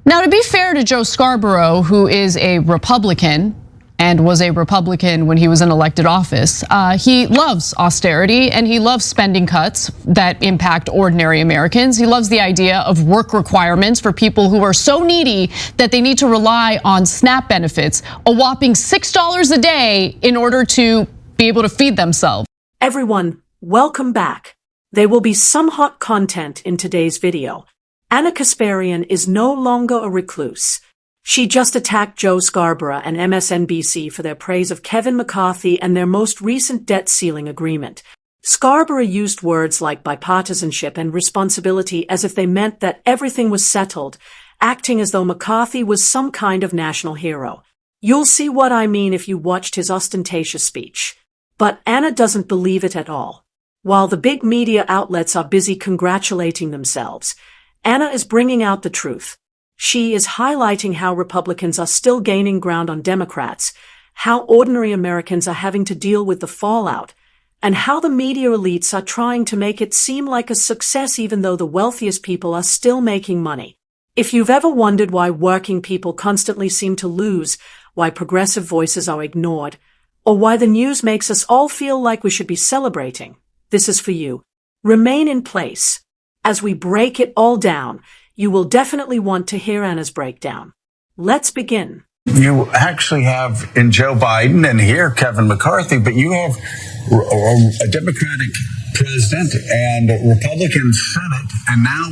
Now, to be fair to Joe Scarborough, who is a Republican and was a Republican when he was in elected office, he loves austerity and he loves spending cuts that impact ordinary Americans. He loves the idea of work requirements for people who are so needy that they need to rely on SNAP benefits, a whopping $6 a day in order to be able to feed themselves. Everyone, welcome back. There will be some hot content in today's video. Anna Kasparian is no longer a recluse. She just attacked Joe Scarborough and MSNBC for their praise of Kevin McCarthy and their most recent debt ceiling agreement. Scarborough used words like bipartisanship and responsibility as if they meant that everything was settled, acting as though McCarthy was some kind of national hero. You'll see what I mean if you watched his ostentatious speech. But Anna doesn't believe it at all. While the big media outlets are busy congratulating themselves, Anna is bringing out the truth. She is highlighting how Republicans are still gaining ground on Democrats, how ordinary Americans are having to deal with the fallout, and how the media elites are trying to make it seem like a success even though the wealthiest people are still making money. If you've ever wondered why working people constantly seem to lose, why progressive voices are ignored, or why the news makes us all feel like we should be celebrating, this is for you. Remain in place. As we break it all down, you will definitely want to hear Anna's breakdown. Let's begin. You actually have in Joe Biden and here Kevin McCarthy, but you have a Democratic president and a Republican Senate and now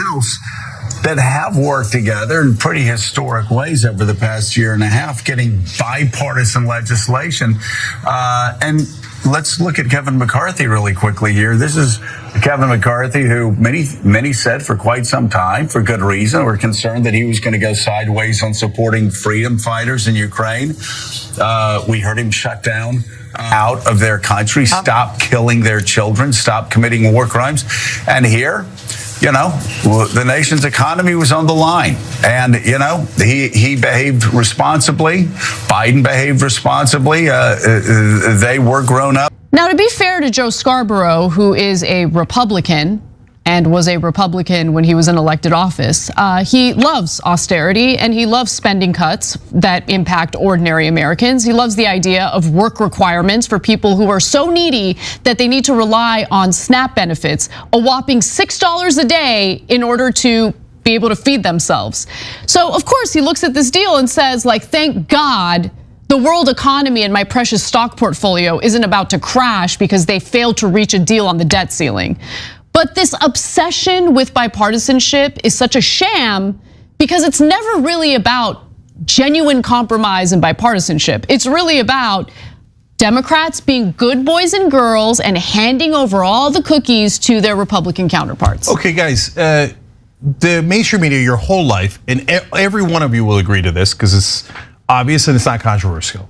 House that have worked together in pretty historic ways over the past year and a half, getting bipartisan legislation. And let's look at Kevin McCarthy really quickly here. This is Kevin McCarthy, who many said for quite some time, for good reason, were concerned that he was going to go sideways on supporting freedom fighters in Ukraine. We heard him shut down out of their country, stop killing their children, stop committing war crimes. And here, you know, the nation's economy was on the line. And, you know, he behaved responsibly. Biden behaved responsibly. They were grown up. Now, to be fair to Joe Scarborough, who is a Republican and was a Republican when he was in elected office, he loves austerity and he loves spending cuts that impact ordinary Americans. He loves the idea of work requirements for people who are so needy that they need to rely on SNAP benefits, a whopping $6 a day in order to be able to feed themselves. So, of course, he looks at this deal and says, like, thank God the world economy and my precious stock portfolio isn't about to crash because they failed to reach a deal on the debt ceiling. But this obsession with bipartisanship is such a sham because it's never really about genuine compromise and bipartisanship. It's really about Democrats being good boys and girls and handing over all the cookies to their Republican counterparts. Okay, guys, the mainstream media your whole life, and every one of you will agree to this because it's obvious and it's not controversial,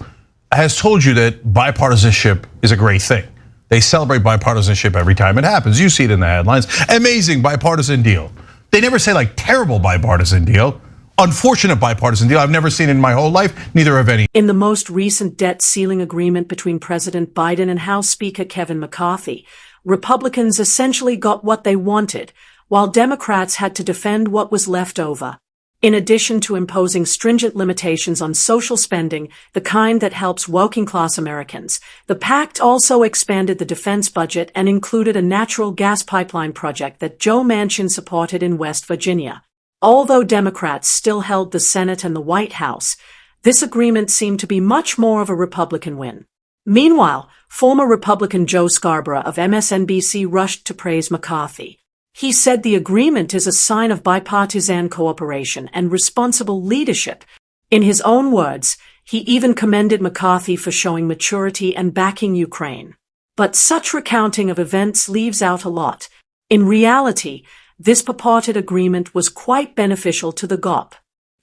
has told you that bipartisanship is a great thing. They celebrate bipartisanship every time it happens. You see it in the headlines. Amazing bipartisan deal. They never say like terrible bipartisan deal. Unfortunate bipartisan deal. I've never seen it in my whole life. Neither have any. In the most recent debt ceiling agreement between President Biden and House Speaker Kevin McCarthy, Republicans essentially got what they wanted, while Democrats had to defend what was left over. In addition to imposing stringent limitations on social spending, the kind that helps working-class Americans, the pact also expanded the defense budget and included a natural gas pipeline project that Joe Manchin supported in West Virginia. Although Democrats still held the Senate and the White House, this agreement seemed to be much more of a Republican win. Meanwhile, former Republican Joe Scarborough of MSNBC rushed to praise McCarthy. He said the agreement is a sign of bipartisan cooperation and responsible leadership. In his own words, he even commended McCarthy for showing maturity and backing Ukraine. But such recounting of events leaves out a lot. In reality, this purported agreement was quite beneficial to the GOP.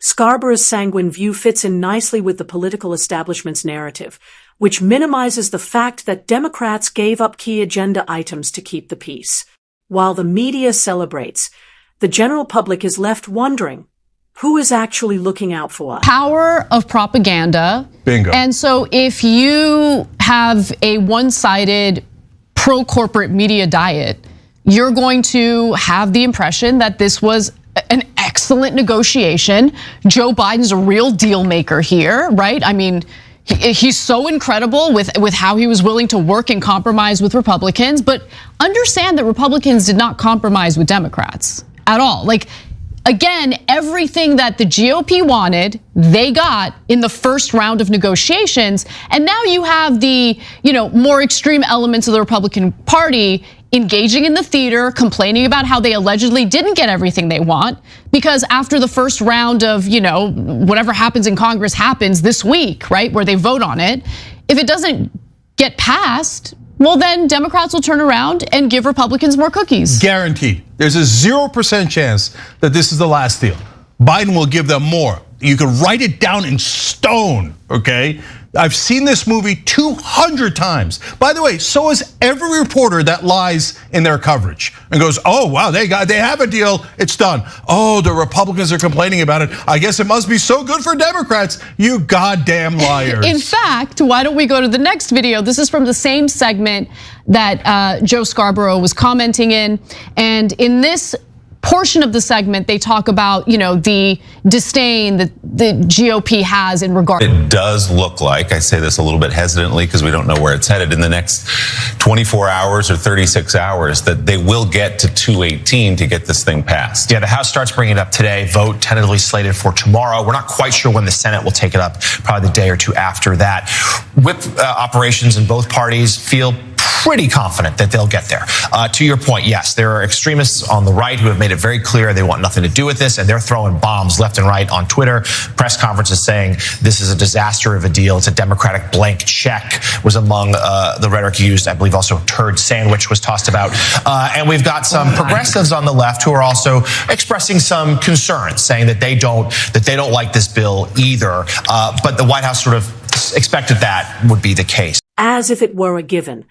Scarborough's sanguine view fits in nicely with the political establishment's narrative, which minimizes the fact that Democrats gave up key agenda items to keep the peace. While the media celebrates, the general public is left wondering, who is actually looking out for us? Power of propaganda. Bingo. And so if you have a one-sided pro-corporate media diet, you're going to have the impression that this was an excellent excellent negotiation. Joe Biden's a real deal maker here, right? I mean, he's so incredible with how he was willing to work and compromise with Republicans, but understand that Republicans did not compromise with Democrats at all. Like, again, everything that the GOP wanted, they got in the first round of negotiations. And now you have the, more extreme elements of the Republican Party engaging in the theater, complaining about how they allegedly didn't get everything they want, because after the first round of, whatever happens in Congress happens this week, right, where they vote on it, if it doesn't get passed, well, then Democrats will turn around and give Republicans more cookies. Guaranteed. There's a 0% chance that this is the last deal. Biden will give them more. You can write it down in stone, okay? I've seen this movie 200 times. By the way, so is every reporter that lies in their coverage and goes, oh, wow, they have a deal, it's done. Oh, the Republicans are complaining about it. I guess it must be so good for Democrats. You goddamn liars. In fact, why don't we go to the next video? This is from the same segment that Joe Scarborough was commenting in. And in this portion of the segment, they talk about, the disdain that the GOP has in regard. It does look like, I say this a little bit hesitantly because we don't know where it's headed, in the next 24 hours or 36 hours, that they will get to 218 to get this thing passed. Yeah, the House starts bringing it up today, vote tentatively slated for tomorrow. We're not quite sure when the Senate will take it up, probably the day or two after that. Whip operations in both parties feel pretty confident that they'll get there. To your point, yes, there are extremists on the right who have made it very clear they want nothing to do with this, and they're throwing bombs left and right on Twitter. Press conferences saying this is a disaster of a deal. It's a Democratic blank check was among the rhetoric used. I believe also turd sandwich was tossed about. And we've got some progressives on the left who are also expressing some concerns, saying that they don't like this bill either. But the White House sort of expected that would be the case. As if it were a given.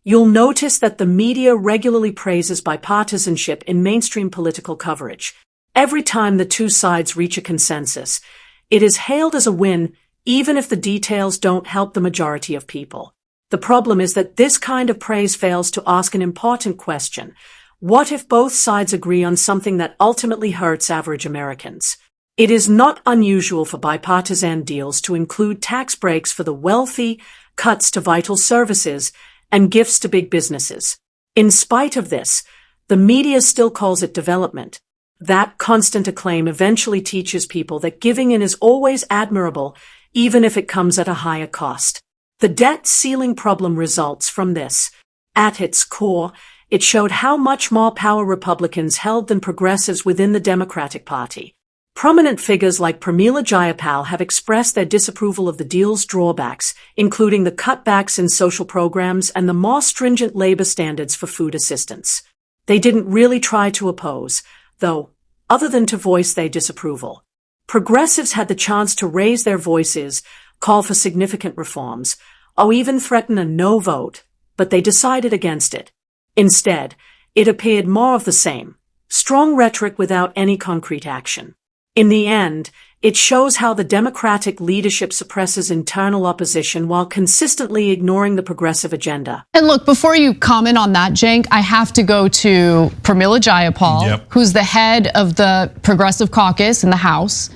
You'll notice that the media regularly praises bipartisanship in mainstream political coverage. Every time the two sides reach a consensus, it is hailed as a win, even if the details don't help the majority of people. The problem is that this kind of praise fails to ask an important question. What if both sides agree on something that ultimately hurts average Americans? It is not unusual for bipartisan deals to include tax breaks for the wealthy, cuts to vital services, and gifts to big businesses. In spite of this, the media still calls it development. That constant acclaim eventually teaches people that giving in is always admirable, even if it comes at a higher cost. The debt ceiling problem results from this. At its core, it showed how much more power Republicans held than progressives within the Democratic Party. Prominent figures like Pramila Jayapal have expressed their disapproval of the deal's drawbacks, including the cutbacks in social programs and the more stringent labor standards for food assistance. They didn't really try to oppose, though, other than to voice their disapproval. Progressives had the chance to raise their voices, call for significant reforms, or even threaten a no vote, but they decided against it. Instead, it appeared more of the same, strong rhetoric without any concrete action. In the end, it shows how the Democratic leadership suppresses internal opposition while consistently ignoring the progressive agenda. And look, before you comment on that, Cenk, I have to go to Pramila Jayapal, who's the head of the Progressive Caucus in the House.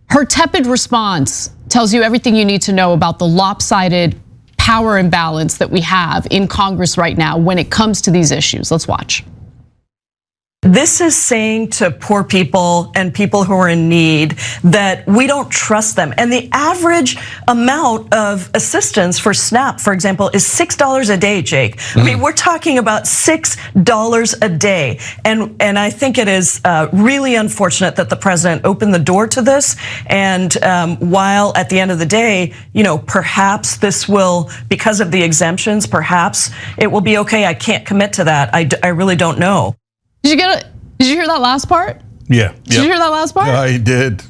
Her tepid response tells you everything you need to know about the lopsided power imbalance that we have in Congress right now when it comes to these issues. Let's watch. This is saying to poor people and people who are in need that we don't trust them. And the average amount of assistance for SNAP, for example, is $6 a day, Jake. I mean, we're talking about $6 a day. And I think it is really unfortunate that the president opened the door to this. And while at the end of the day, perhaps this will, because of the exemptions, perhaps it will be okay. I can't commit to that. I really don't know. Did you hear that last part? Yeah. Did you hear that last part? I did.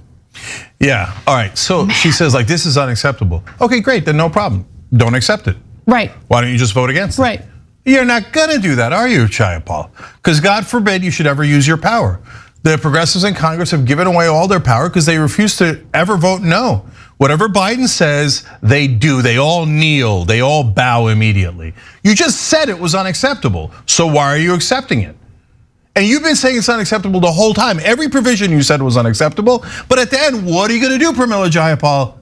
Yeah. All right. So she says, like, this is unacceptable. Okay, great. Then no problem. Don't accept it. Right. Why don't you just vote against it? Right. You're not gonna do that, are you, Jayapal? Because God forbid you should ever use your power. The progressives in Congress have given away all their power because they refuse to ever vote no. Whatever Biden says, they do. They all kneel. They all bow immediately. You just said it was unacceptable. So why are you accepting it? And you've been saying it's unacceptable the whole time. Every provision you said was unacceptable. But at the end, what are you going to do, Pramila Jayapal?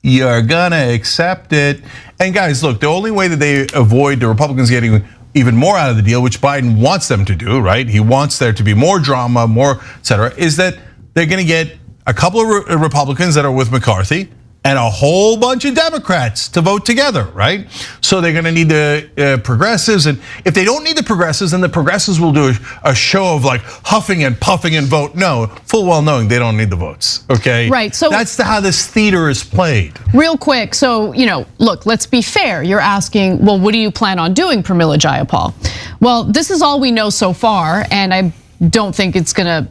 You're going to accept it. And guys, look, the only way that they avoid the Republicans getting even more out of the deal, which Biden wants them to do, right? He wants there to be more drama, more et cetera, is that they're going to get a couple of Republicans that are with McCarthy and a whole bunch of Democrats to vote together, right? So they're going to need the progressives, and if they don't need the progressives, then the progressives will do a show of like huffing and puffing and vote no, full well knowing they don't need the votes, okay? Right, so that's how this theater is played. Real quick, so, look, let's be fair. You're asking, well, what do you plan on doing, Pramila Jayapal? Well, this is all we know so far, and I don't think it's gonna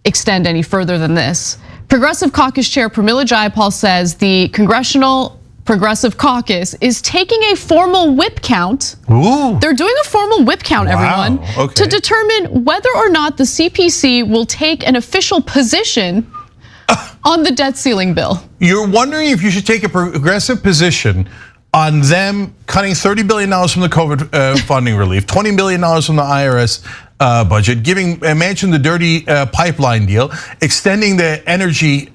extend any further than this. Progressive Caucus Chair Pramila Jayapal says the Congressional Progressive Caucus is taking a formal whip count. Ooh. They're doing a formal whip count, everyone, Okay. to determine whether or not the CPC will take an official position on the debt ceiling bill. You're wondering if you should take a progressive position on them cutting $30 billion from the COVID funding relief, $20 billion from the IRS budget, giving Manchin the dirty pipeline deal, extending the energy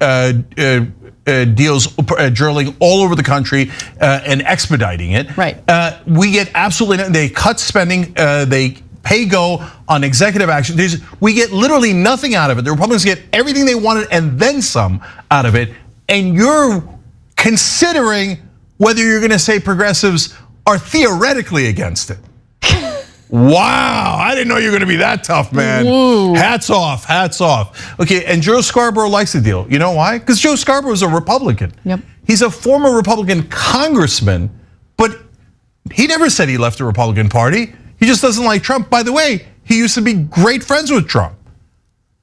deals, drilling all over the country and expediting it. Right. We get absolutely nothing. They cut spending. They pay go on executive action. We get literally nothing out of it. The Republicans get everything they wanted and then some out of it. And you're considering whether you're going to say progressives are theoretically against it. Wow, I didn't know you were going to be that tough, man. Ooh. Hats off, hats off. Okay, and Joe Scarborough likes the deal. You know why? Because Joe Scarborough is a Republican. Yep. He's a former Republican congressman, but he never said he left the Republican Party. He just doesn't like Trump. By the way, he used to be great friends with Trump,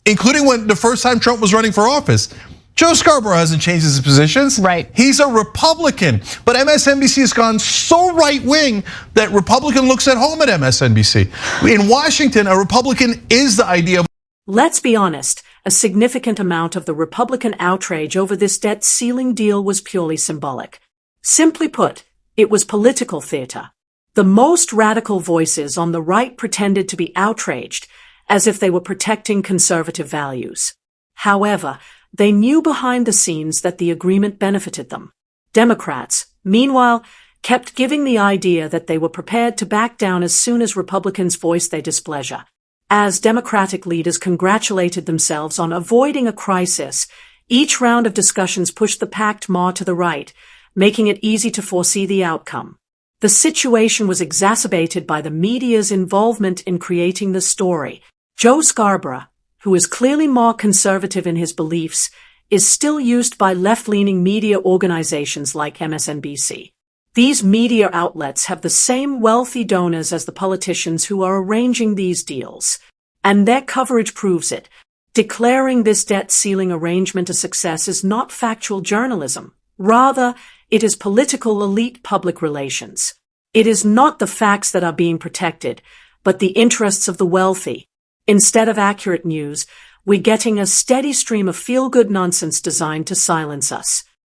including when the first time Trump was running for office. Joe Scarborough hasn't changed his positions. Right. He's a Republican, but MSNBC has gone so right-wing that Republican looks at home at MSNBC. In Washington, a Republican is the idea of. Let's be honest, a significant amount of the Republican outrage over this debt ceiling deal was purely symbolic. Simply put, it was political theater. The most radical voices on the right pretended to be outraged, as if they were protecting conservative values. However, they knew behind the scenes that the agreement benefited them. Democrats, meanwhile, kept giving the idea that they were prepared to back down as soon as Republicans voiced their displeasure. As Democratic leaders congratulated themselves on avoiding a crisis, each round of discussions pushed the packed maw to the right, making it easy to foresee the outcome. The situation was exacerbated by the media's involvement in creating the story. Joe Scarborough, who is clearly more conservative in his beliefs, is still used by left-leaning media organizations like MSNBC. These media outlets have the same wealthy donors as the politicians who are arranging these deals, and their coverage proves it. Declaring this debt ceiling arrangement a success is not factual journalism. Rather, it is political elite public relations. It is not the facts that are being protected, but the interests of the wealthy. Instead of accurate news, we're getting a steady stream of feel-good nonsense designed to silence us.